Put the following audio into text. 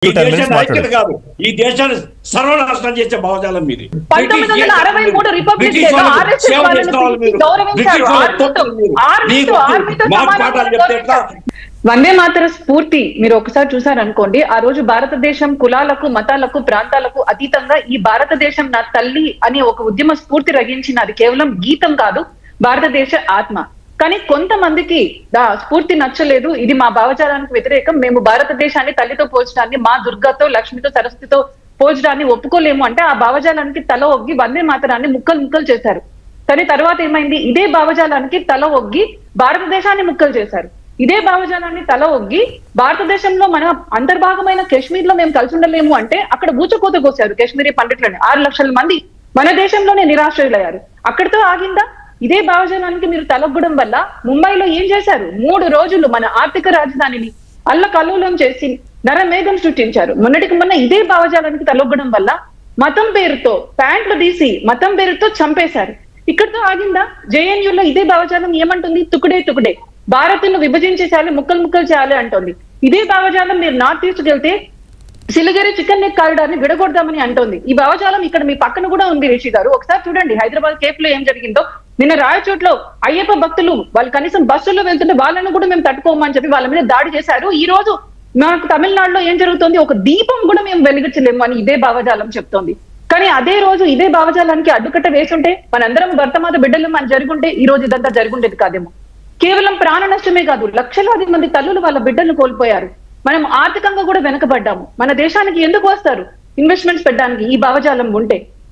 ఈ దేశాన్ని ఐక్యత కాదు, ఈ దేశాన్ని సర్వనాశనం చేసే భావజాలం మీది. 1963 రిపబ్లిక్ డేలో ఆర్ఎస్ఎస్ వాళ్ళని గౌరవించారు. వందే మాతర స్ఫూర్తి మీరు ఒకసారి చూసారనుకోండి, ఆ రోజు భారతదేశం కులాలకు, మతాలకు, ప్రాంతాలకు అతీతంగా ఈ భారతదేశం నా తల్లి అనే ఒక ఉద్యమ స్ఫూర్తి రగించిన, అది కేవలం గీతం కాదు, భారతదేశ ఆత్మ. కానీ కొంతమందికి స్ఫూర్తి నచ్చలేదు, ఇది మా భావజాలానికి వ్యతిరేకం, మేము భారతదేశాన్ని తల్లితో పోల్చడాన్ని, మా దుర్గతో, లక్ష్మితో, సరస్వతితో పోల్చడాన్ని ఒప్పుకోలేము అంటే ఆ భావజాలానికి తల ఒగ్గి వందే మాతరాన్ని ముక్కలు ముక్కలు చేశారు. కానీ తర్వాత ఏమైంది, ఇదే భావజాలానికి తల ఒగ్గి భారతదేశాన్ని ముక్కలు చేశారు. ఇదే భావజాలాన్ని తల ఒగ్గి భారతదేశంలో మన అంతర్భాగమైన కాశ్మీర్ లో మేము కలిసి ఉండలేము అంటే అక్కడ ఊచకోత కోసారు కాశ్మీరీ పండితులని. 6 లక్షల మంది మన దేశంలోనే నిరాశ్రయులయ్యారు. అక్కడితో ఆగిందా? ఇదే భావజాలానికి మీరు తలొగ్గడం వల్ల ముంబైలో ఏం చేశారు, 3 రోజులు మన ఆర్థిక రాజధానిని అల్లకల్లోలం చేసి నరమేఘం సృష్టించారు. మొన్నటికి మొన్న ఇదే భావజాలానికి తలొగ్గడం వల్ల మతం పేరుతో ప్యాంట్లు తీసి మతం పేరుతో చంపేశారు. ఇక్కడితో ఆగిందా? జేఎన్యూలో ఇదే భావజాలం ఏమంటుంది, తుకుడే తుకుడే, భారత్ను విభజించేసేయాలి, ముక్కలు ముక్కలు చేయాలి అంటోంది. ఇదే భావజాలం మీరు నార్త్ ఈస్ట్ వెళ్తే సిలిగరి చికెన్ నెక్ కారిడార్ ని విడగొడదామని అంటోంది. ఈ భావజాలం ఇక్కడ మీ పక్కన కూడా ఉంది రిషి గారు. ఒకసారి చూడండి హైదరాబాద్ కేఫ్ లో ఏం జరిగిందో. నిన్న రాయచోట్లో అయ్యప్ప భక్తులు వాళ్ళు కనీసం బస్సుల్లో వెళ్తుంటే వాళ్ళని కూడా మేము తట్టుకోమని చెప్పి వాళ్ళ మీద దాడి చేశారు. ఈ రోజు మాకు తమిళనాడులో ఏం జరుగుతుంది, ఒక దీపం కూడా మేము వెలిగించలేము అని ఇదే భావజాలం చెప్తోంది. కానీ అదే రోజు ఇదే భావజాలానికి అడ్డుకట్ట వేసుంటే మనందరం భర్తమాత బిడ్డలు మన జరుగుంటే ఈ రోజు ఇదంతా జరుగుండేది కాదేమో. కేవలం ప్రాణ నష్టమే కాదు, లక్షలాది మంది తల్లులు వాళ్ళ బిడ్డలను కోల్పోయారు. మనం ఆర్థికంగా కూడా వెనకబడ్డాము. మన దేశానికి ఎందుకు వస్తారు ఇన్వెస్ట్మెంట్స్ పెట్టడానికి ఈ భావజాలం ఉంటే?